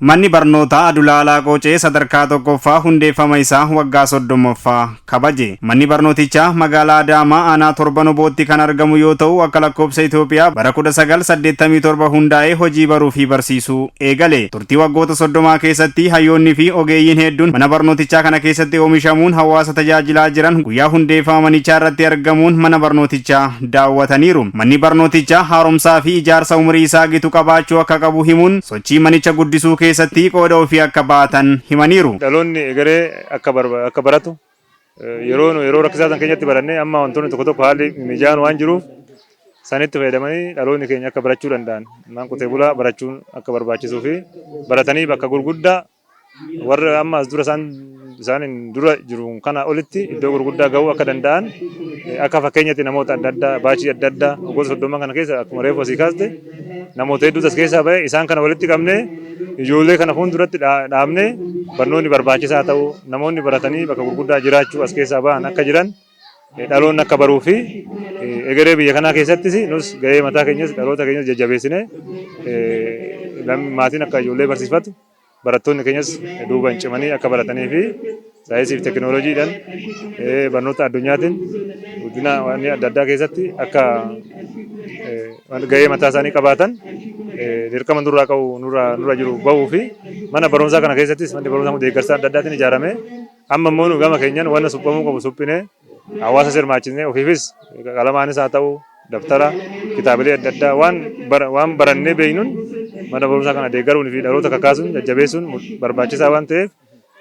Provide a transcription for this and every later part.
Manni barnootaa Adulaalaa Qoocee sadarkaa tokkoffaa hundeeffama isaa waggaa 30ffaa kabaje. Manni barnootichaa magaalaa Adaamaa aanaa Torban Obootti kan argamu yoo ta'u akka lakkoofsa Itoophiyaa bara 1987 hundaa'ee hojii baruu fi barsiisuu eegale. Turtii waggoota 30 keessatti hayyoonni fi ogeeyyiin hedduun mana barnootichaa kana keessatti oomishamuun hawaasa tajaajilaa jiran guyyaa hundeeffama manichaa irratti argamuun mana barnootichaa daawwataniiru. Manni barnootichaa haaromsaa fi ijaarsa umurii isaa gitu qabaachuu akka qabu himuun sochii manicha guddisuu keessatti qooda ofii akka baatan himaniiru. Dhaloonni egeree akka baratu yeroo rakkisaa keenyatti barannee amma wantoonni tokko tokko haalli mijaan waan jiruuf sanitti fayyadamanii dhaloonni keenya akka barachuu danda'an maan qotee bulaa barachuun akka barbaachisuu fi baratanii bakka gurguddaa warra amma as dura isaanin dura jiru kana olitti iddoo gurguddaa ga'uu akka danda'an akka fakkeenyatti namoota adda addaa baachii adda addaa waggoota 30 kana keessa akkuma reefu asii kaaste namoota hedduu as keessaa ba'e isaan kana walitti qabnee ijoollee kana fuulduratti dhaabnee barnoonni barbaachisaa ta'uu namoonni baratanii bakka gurguddaa jiraachuu as keessaa ba'an akka jiran dhaloonni akka baruu fi egeree biyya kanaa keessattis nus gahee mataa keenyas dhaloota keenyas jajjabeessinee maatiin akka ijoollee barsiifatu barattoonni keenyas duubaan cimanii akka baratanii fi saayinsii fi teekinooloojiidhaan barnoota addunyaatiin guddina waan adda addaa keessatti akka gahee mataa isaanii qabaatan dirqama nurraa qabu nurra jiru bahuu fi mana barumsaa kana keessattis manni barumsaa deeggarsa adda addaatiin ijaaramee amma immoo nu gama keenyan waan suphamuu qabu suphinee hawaasa sirmaachisnee ofiifis qalamaanis haa ta'u daftara kitaabilee adda addaa waan barannee beeknuun mana barumsaa kana deeggaruun fi dhaloota kakaasuun jajjabeessuun barbaachisaa waan ta'eef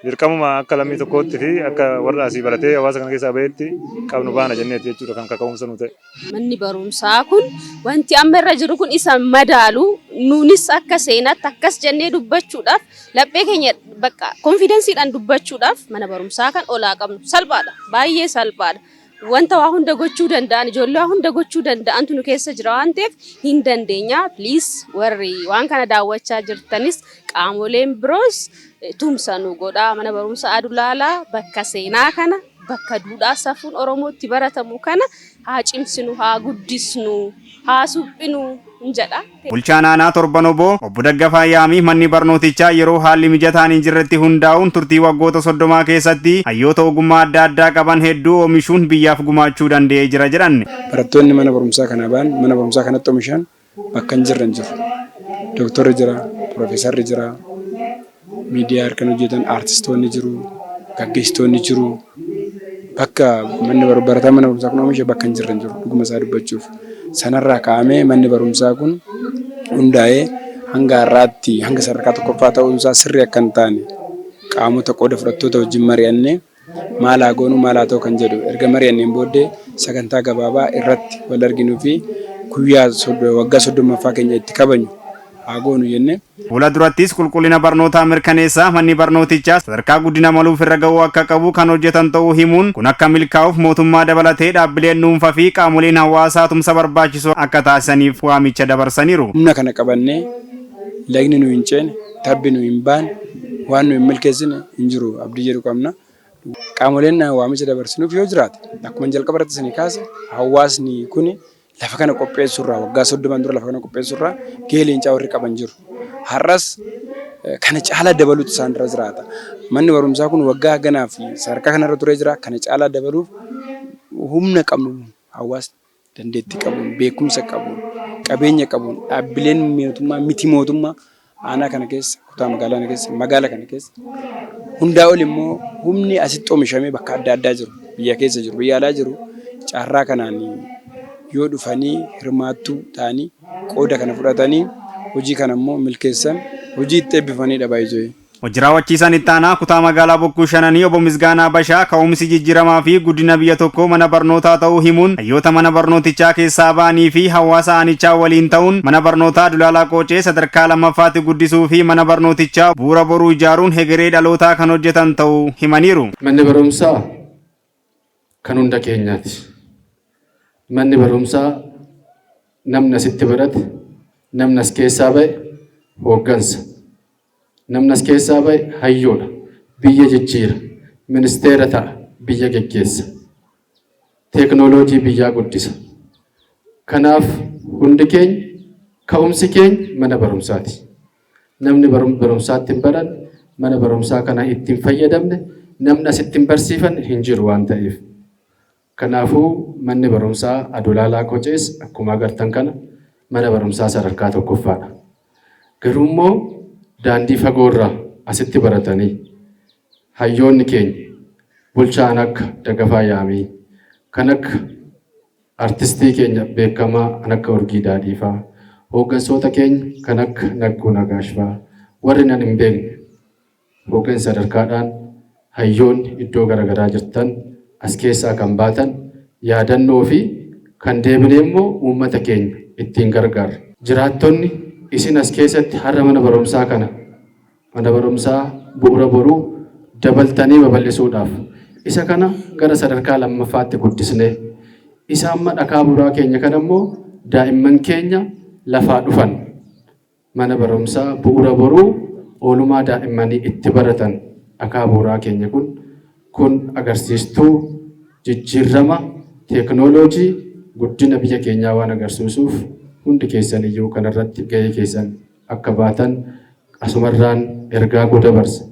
dirqamuma akka lammii tokkootti fi akka warra asii baratee hawaasa kana keessaa baheetti qabnu baana jenneeti jechuudha kan kaka'umsa nu ta'e. Manni barumsaa kun wanti amma irra jiru kun isa madaalu nuunis akka seenaatti akkas jennee dubbachuudhaaf laphee keenya bakka konfidensiidhaan dubbachuudhaaf mana barumsaa kan olaa qabnu salphaadha baay'ee salphaadha. Wanta waa hunda gochuu danda'an ijoollee waa hunda gochuu danda'antu nu keessa jira waan ta'eef hin dandeenya. Please warri waan kana daawwachaa jirtanis qaamoleen biroos tumsa nu godhaa. Mana barumsa Adulaalaa bakka seenaa kana bakka duudhaa safuun Oromootti baratamu kana haa cimsinu haa guddisnu haa suphinu jedha. Bulchaan aanaa Torban Oboo obbo Daggafaa Yaamii manni barnootichaa yeroo haalli mijataan hin jirretti hundaa'uun turtii waggoota 30 keessatti hayyoota ogummaa adda addaa qaban hedduu oomishuun biyyaaf gumaachuu danda'ee jira jedhan. Barattoonni mana barumsaa kana ba'an mana barumsaa kanatti oomishan bakka hin jirre jiru. Dooktorri jira, Piroofeesarri jira, miidiyaa harkaan hojjetan aartistoonni jiru, gaggeessitoonni jiru. Bakka manni barataa mana barumsaa kun oomisha bakka hin jirre jiru dhuguma isaa dubbachuuf. Sanarraa ka'amee manni barumsaa kun hundaa'ee hanga har'aatti hanga sadarkaa tokkoffaa ta'uunsaa sirrii akka hin taane qaamota qooda fudhattoota wajjin mari'annee maal haa goonu maal haa ta'u kan jedhu erga mari'anneen booddee sagantaa gabaabaa irratti wal arginuu fi guyyaa waggaa 30ffaa keenya itti kabajnu haa goonu jennee. Fuula durattis qulqullina barnootaa mirkaneessaa manni barnootichaa sadarkaa guddina maluuf irra ga'uu akka qabu kan hojjetan ta'uu himuun kun akka milkaa'uuf mootummaa dabalatee dhaabbileen dhuunfaa fi qaamoleen hawaasaa tumsa barbaachisu akka taasisaniif waamicha dabarsaniiru. Humna kana qabannee lagni nu hin ceene tabbi nu hin baane waan nu hin milkeessine hin jiru abdii jedhu qabna. Qaamoleen waamicha dabarsinuuf yoo jiraate akkuma jalqaba irratti isinii kaase hawaasni kuni lafa kana qopheessurraa waggaa 30 dura lafa kana qopheessurraa gahee leencaa warri qaban jiru. Har'as kana caalaa dabaluutu isaan irra jiraata. Manni barumsaa kun waggaa ganaa fi sadarkaa kanarra turee jira. Kana caalaa dabaluuf humna qabnu hawaasni dandeettii qabuun beekumsa qabuun qabeenya qabuun dhaabbileen mootummaa miti mootummaa aanaa kana keessa kutaa magaalaa kana keessa hundaa ol immoo humni asitti oomishamee bakka adda addaa jiru biyya keessa jiru biyya alaa jiru carraa kanaan yoo dhufanii hirmaattuu ta'anii qooda kana fudhatanii hojii kana immoo milkeessan hojii itti eebbifanii dhabaayisoo. Hojii raawwachiisaan itti aanaa kutaa magaalaa Bokkuu Shananii obbo Misgaanaa Bashaa ka'umsi jijjiiramaa fi guddina biyya tokkoo mana barnootaa ta'uu himuun hayyoota mana barnootichaa keessaa ba'anii fi hawaasa aanichaa waliin ta'uun mana barnootaa Adulaalaa Qoocee sadarkaa lammaffaatti guddisuu fi mana barnootichaa bu'uura boruu ijaaruun hegeree dhalootaa kan hojjetan ta'uu himaniiru. Manni barumsaa kan hunda keenyaati. Manni barumsaa namni asitti barate namni as keessaa ba'e hooggansa. Namni as keessaa ba'e hayyoodha. Biyya jijjiira. Ministeera ta'a. Biyya geggeessa. teeknooloojii biyyaa guddisa. Kanaaf hundi keenya ka'umsi keenya mana barumsaati. Namni barumsaatti hin baran mana barumsaa kana ittiin fayyadamne namni asitti hin barsiifan hin jiru waan ta'eef. Kanaafuu manni barumsaa Adulaalaa Qocees akkuma agartan kana mana barumsaa sadarkaa tokkoffaadha. Garuu immoo daandii fagoorraa asitti baratanii hayyoonni keenya bulchaan akka Dagafaa Yaamii kan akka artistii keenya beekamaa kan akka Urgii Daadhii fa'aa hooggansoota keenya kan akka Nagguu Nagaash fa'aa warri nan hin beekne hooggansa sadarkaadhaan hayyoonni iddoo garaagaraa jirtan as keessaa kan baatan yaadannoo fi kan deebinee immoo uummata keenya ittiin gargaarra. Jiraattonni isin as keessatti har'a mana barumsaa kana mana barumsaa bu'uura boruu dabaltanii babal'isuudhaaf isa kana gara sadarkaa lammaffaatti guddisnee isa amma dhakaa bu'uuraa keenya kana immoo daa'imman keenya lafaa dhufan mana barumsaa bu'uura boruu oolmaa daa'immanii itti baratan dhakaa bu'uuraa keenya kun agarsiistuu jijjiirama teeknooloojii guddina biyya keenyaa waan agarsiisuuf hundi keessan iyyuu kanarratti gahee keessan akka baatan asumarraan ergaa dabarsa.